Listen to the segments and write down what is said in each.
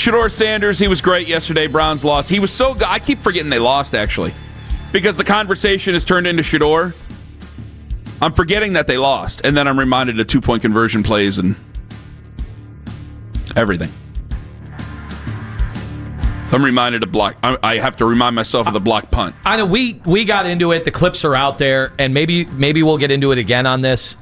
Shedeur Sanders, he was great yesterday. Browns lost. He was so good. I keep forgetting they lost, actually, because the conversation has turned into Shedeur. I'm forgetting that they lost, and then I'm reminded of 2-point conversion plays and everything. I'm reminded of block. I have to remind myself of the block punt. I know we got into it. The clips are out there, and maybe we'll get into it again on this.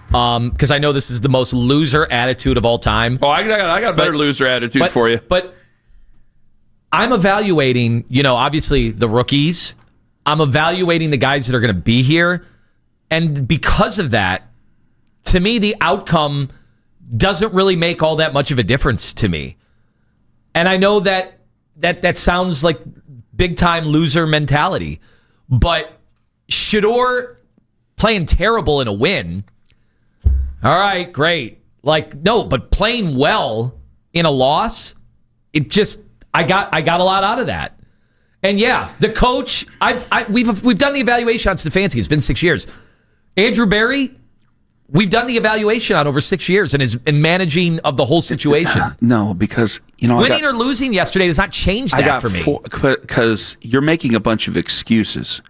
Because I know this is the most loser attitude of all time. Oh, I got a better loser attitude for you. But I'm evaluating, obviously the rookies. I'm evaluating the guys that are going to be here. And because of that, to me, the outcome doesn't really make all that much of a difference to me. And I know that sounds like big-time loser mentality. But Shedeur playing terrible in a win... All right, great. No, but playing well in a loss, it just I got a lot out of that. And yeah, the coach, we've done the evaluation on Stefanski. It's been 6 years. Andrew Berry, we've done the evaluation on over 6 years and in managing of the whole situation. No, because winning or losing yesterday does not change that for me. Because you're making a bunch of excuses,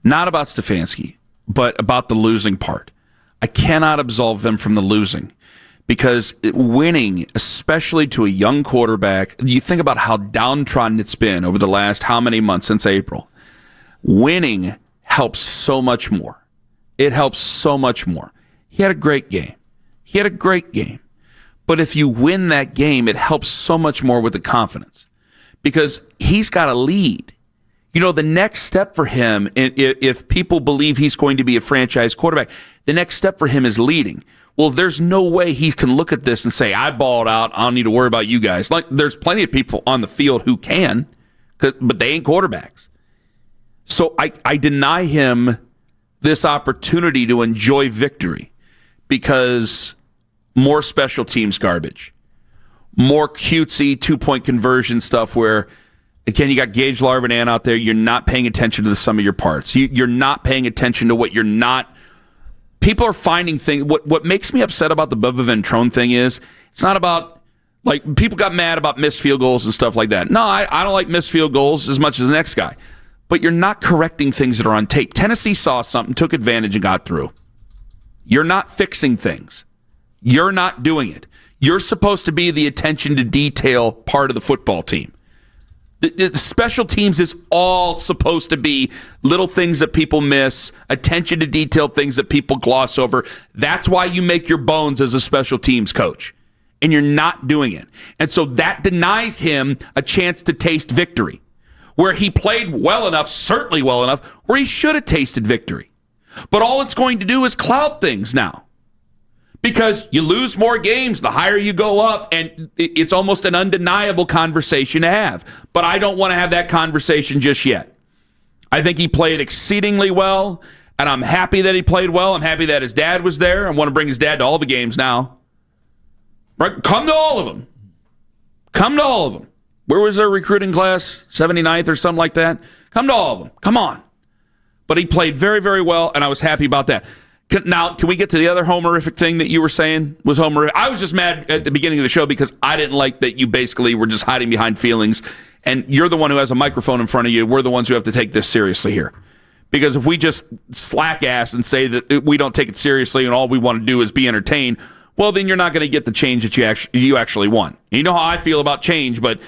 not about Stefanski, but about the losing part. I cannot absolve them from the losing because winning, especially to a young quarterback, you think about how downtrodden it's been over the last how many months since April. Winning helps so much more. It helps so much more. He had a great game. But if you win that game, it helps so much more with the confidence because he's got a lead. The next step for him, if people believe he's going to be a franchise quarterback, the next step for him is leading. Well, there's no way he can look at this and say, I balled out, I don't need to worry about you guys. There's plenty of people on the field who can, but they ain't quarterbacks. So I deny him this opportunity to enjoy victory because more special teams garbage, more cutesy 2-point conversion stuff where, again, you got Gage Larvin out there. You're not paying attention to the sum of your parts. You're not paying attention to what you're not. People are finding things. What makes me upset about the Bubba Ventrone thing is it's not about, people got mad about missed field goals and stuff like that. No, I don't like missed field goals as much as the next guy. But you're not correcting things that are on tape. Tennessee saw something, took advantage, and got through. You're not fixing things. You're not doing it. You're supposed to be the attention to detail part of the football team. The special teams is all supposed to be little things that people miss, attention to detail things that people gloss over. That's why you make your bones as a special teams coach. And you're not doing it. And so that denies him a chance to taste victory, where he played well enough, certainly well enough, where he should have tasted victory. But all it's going to do is cloud things now. Because you lose more games, the higher you go up, and it's almost an undeniable conversation to have. But I don't want to have that conversation just yet. I think he played exceedingly well, and I'm happy that he played well. I'm happy that his dad was there. I want to bring his dad to all the games now. Right? Come to all of them. Where was their recruiting class? 79th or something like that? Come to all of them. Come on. But he played very, very well, and I was happy about that. Now, can we get to the other homerific thing that you were saying was homerific? I was just mad at the beginning of the show because I didn't like that you basically were just hiding behind feelings, and you're the one who has a microphone in front of you. We're the ones who have to take this seriously here. Because if we just slack ass and say that we don't take it seriously and all we want to do is be entertained, well, then you're not going to get the change that you actually want. You know how I feel about change, but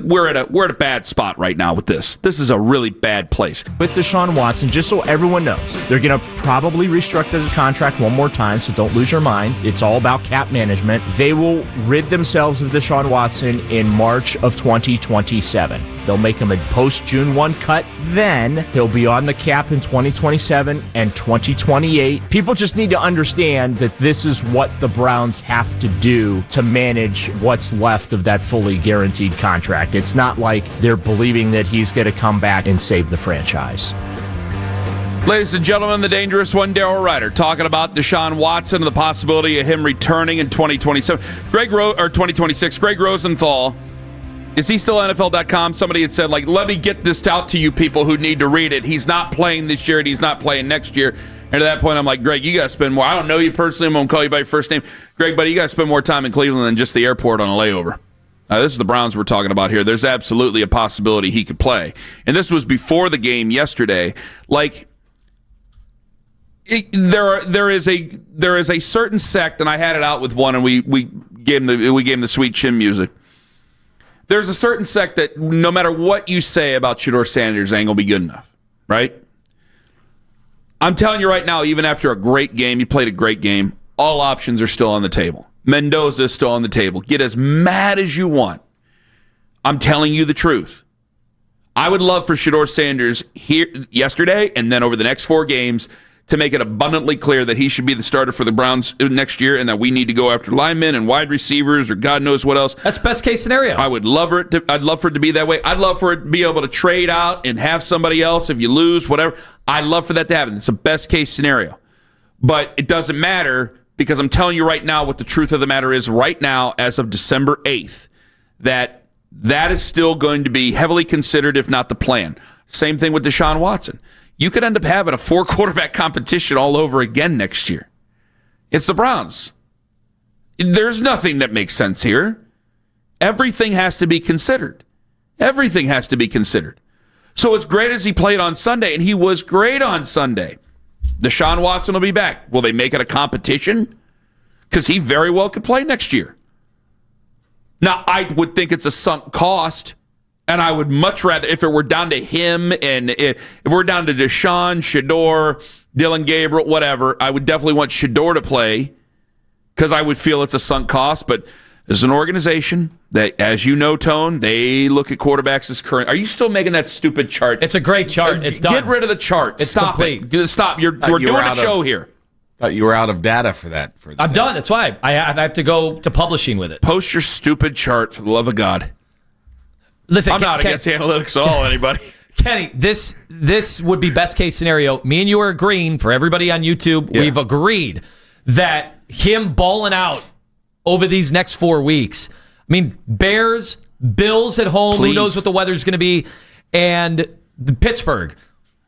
we're at a bad spot right now with this. This is a really bad place. With Deshaun Watson, just so everyone knows, they're going to probably restructure the contract one more time, so don't lose your mind. It's all about cap management. They will rid themselves of Deshaun Watson in March of 2027. They'll make him a post-June 1 cut. Then he'll be on the cap in 2027 and 2028. People just need to understand that this is what the Browns have to do to manage what's left of that fully guaranteed contract. It's not like they're believing that he's going to come back and save the franchise. Ladies and gentlemen, the dangerous one, Darryl Ryder, talking about Deshaun Watson and the possibility of him returning in 2027. 2026. Greg Rosenthal. Is he still NFL.com? Somebody had said, let me get this out to you people who need to read it. He's not playing this year and he's not playing next year. And at that point, I'm like, Greg, you got to spend more. I don't know you personally. I'm going to call you by your first name. Greg, buddy, you got to spend more time in Cleveland than just the airport on a layover. This is the Browns we're talking about here. There's absolutely a possibility he could play. And this was before the game yesterday. Like, there is a certain sect, and I had it out with one, and we gave him the sweet chin music. There's a certain sect that no matter what you say about Shedeur Sanders, ain't gonna be good enough, right? I'm telling you right now, even after a great game, he played a great game, all options are still on the table. Mendoza is still on the table. Get as mad as you want. I'm telling you the truth. I would love for Shedeur Sanders here yesterday and then over the next 4 games to make it abundantly clear that he should be the starter for the Browns next year and that we need to go after linemen and wide receivers or God knows what else. That's best case scenario. I would love it. I'd love for it to be that way. I'd love for it to be able to trade out and have somebody else if you lose, whatever. I'd love for that to happen. It's a best case scenario. But it doesn't matter because I'm telling you right now what the truth of the matter is right now as of December 8th, that is still going to be heavily considered, if not the plan. Same thing with Deshaun Watson. You could end up having a 4-quarterback competition all over again next year. It's the Browns. There's nothing that makes sense here. Everything has to be considered. Everything has to be considered. So as great as he played on Sunday, and he was great on Sunday, Deshaun Watson will be back. Will they make it a competition? Because he very well could play next year. Now, I would think it's a sunk cost. And I would much rather, if it were down to him and if we're down to Deshaun, Shedeur, Dylan Gabriel, whatever, I would definitely want Shedeur to play because I would feel it's a sunk cost. But there's an organization that, as you know, Tone, they look at quarterbacks as current. Are you still making that stupid chart? It's a great chart. It's done. Get rid of the chart. It's Stop complete. it. Stop. We're doing a show here. Thought you were out of data for that. I'm done. That's why I have to go to publishing with it. Post your stupid chart for the love of God. Listen, I'm not against analytics at all, anybody. Kenny, this would be best case scenario. Me and you are agreeing, for everybody on YouTube, we've agreed that him balling out over these next 4 weeks. I mean, Bears, Bills at home, Who knows what the weather's going to be, and Pittsburgh.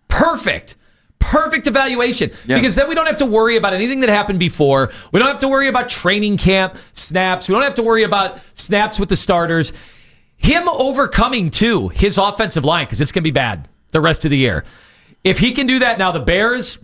Perfect evaluation. Yeah. Because then we don't have to worry about anything that happened before. We don't have to worry about training camp snaps. We don't have to worry about snaps with the starters. Him overcoming, too, his offensive line, because it's going to be bad the rest of the year. If he can do that now, the Bears,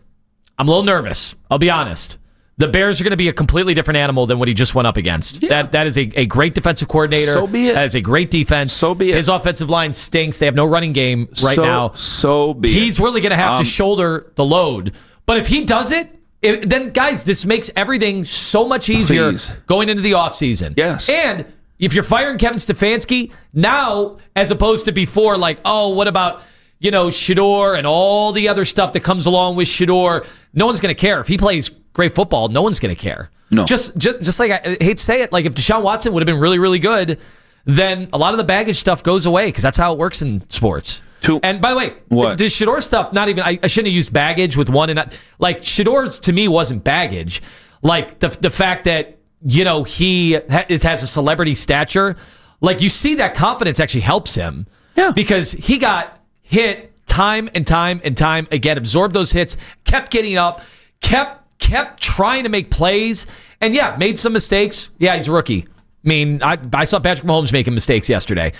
I'm a little nervous. I'll be honest. The Bears are going to be a completely different animal than what he just went up against. Yeah. That is a great defensive coordinator. So be it. That is a great defense. So be it. His offensive line stinks. They have no running game right now. So be it. He's really going to have to shoulder the load. But if he does it, then, guys, this makes everything so much easier going into the offseason. Yes. And if you're firing Kevin Stefanski now, as opposed to before, like, oh, what about, Shedeur and all the other stuff that comes along with Shedeur, no one's going to care. If he plays great football, no one's going to care. No. Just like, I hate to say it, like if Deshaun Watson would have been really, really good, then a lot of the baggage stuff goes away because that's how it works in sports. And by the way, the Shedeur stuff, not even, I shouldn't have used baggage with one. Like, Shedeur's to me wasn't baggage. Like the fact that, he has a celebrity stature. Like, you see that confidence actually helps him. Yeah. Because he got hit time and time and time again, absorbed those hits, kept getting up, kept trying to make plays, and made some mistakes. Yeah, he's a rookie. I mean, I saw Patrick Mahomes making mistakes yesterday.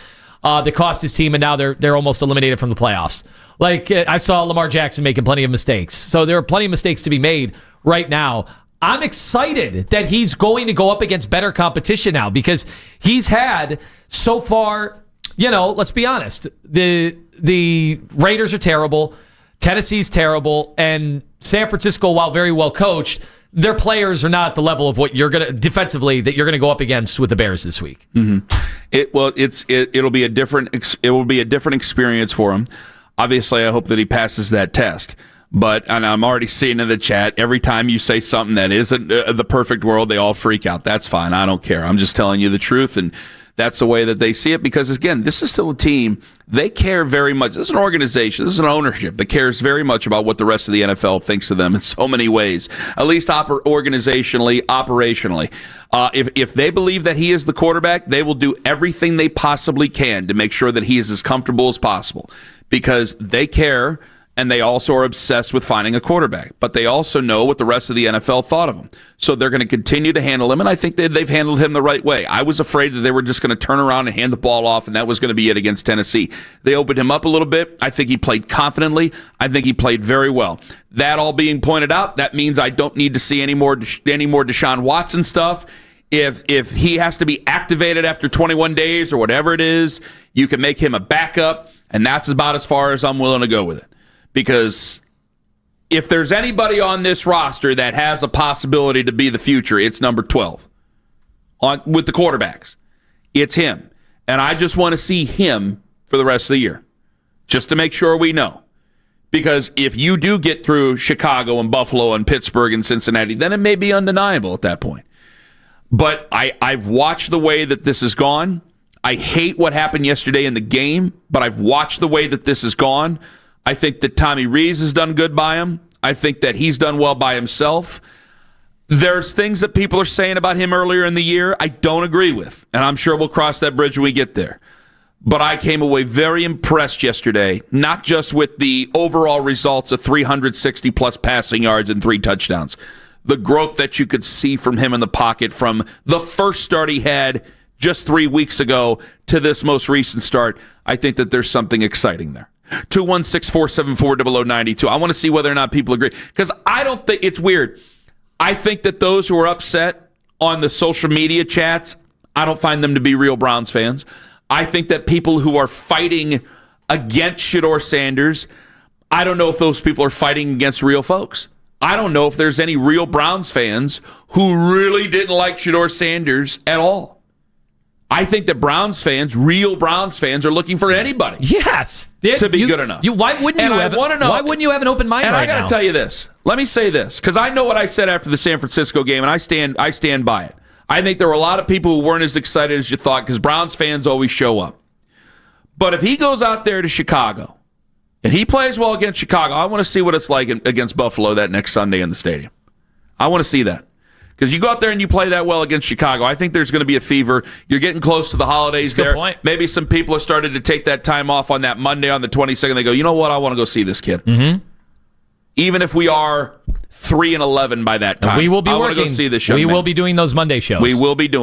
That cost his team, and now they're almost eliminated from the playoffs. Like, I saw Lamar Jackson making plenty of mistakes. So there are plenty of mistakes to be made right now. I'm excited that he's going to go up against better competition now because he's had so far, let's be honest, the Raiders are terrible, Tennessee's terrible, and San Francisco, while very well coached, their players are not at the level of what you're going to defensively that you're going to go up against with the Bears this week. Mm-hmm. It will be a different experience for him. Obviously, I hope that he passes that test. And I'm already seeing in the chat, every time you say something that isn't the perfect world, they all freak out. That's fine. I don't care. I'm just telling you the truth, and that's the way that they see it because, again, this is still a team. They care very much. This is an organization. This is an ownership that cares very much about what the rest of the NFL thinks of them in so many ways, at least organizationally, operationally. If they believe that he is the quarterback, they will do everything they possibly can to make sure that he is as comfortable as possible because they care. And they also are obsessed with finding a quarterback. But they also know what the rest of the NFL thought of him. So they're going to continue to handle him, and I think they've handled him the right way. I was afraid that they were just going to turn around and hand the ball off, and that was going to be it against Tennessee. They opened him up a little bit. I think he played confidently. I think he played very well. That all being pointed out, that means I don't need to see any more Deshaun Watson stuff. If he has to be activated after 21 days or whatever it is, you can make him a backup, and that's about as far as I'm willing to go with it. Because if there's anybody on this roster that has a possibility to be the future, it's number 12 with the quarterbacks. It's him. And I just want to see him for the rest of the year, just to make sure we know. Because if you do get through Chicago and Buffalo and Pittsburgh and Cincinnati, then it may be undeniable at that point. But I've watched the way that this has gone. I hate what happened yesterday in the game, but I've watched the way that this has gone. I think that Tommy Rees has done good by him. I think that he's done well by himself. There's things that people are saying about him earlier in the year I don't agree with, and I'm sure we'll cross that bridge when we get there. But I came away very impressed yesterday, not just with the overall results of 360-plus passing yards and 3 touchdowns. The growth that you could see from him in the pocket from the first start he had just 3 weeks ago to this most recent start, I think that there's something exciting there. 216-474-0092. I want to see whether or not people agree. Because I don't think it's weird. I think that those who are upset on the social media chats, I don't find them to be real Browns fans. I think that people who are fighting against Shedeur Sanders, I don't know if those people are fighting against real folks. I don't know if there's any real Browns fans who really didn't like Shedeur Sanders at all. I think that real Browns fans, are looking for anybody. Yes, to be good enough. Why wouldn't you have an open mind right now? And I got to tell you this. Let me say this, because I know what I said after the San Francisco game, and I stand by it. I think there were a lot of people who weren't as excited as you thought, because Browns fans always show up. But if he goes out there to Chicago and he plays well against Chicago, I want to see what it's like against Buffalo that next Sunday in the stadium. I want to see that. Because you go out there and you play that well against Chicago, I think there's going to be a fever. You're getting close to the holidays there. Good point. Maybe some people have started to take that time off on that Monday on the 22nd. They go, you know what? I want to go see this kid. Mm-hmm. Even if we are 3-11 by that time. We will be I working. want to go see this show. We will be doing those Monday shows. We will be doing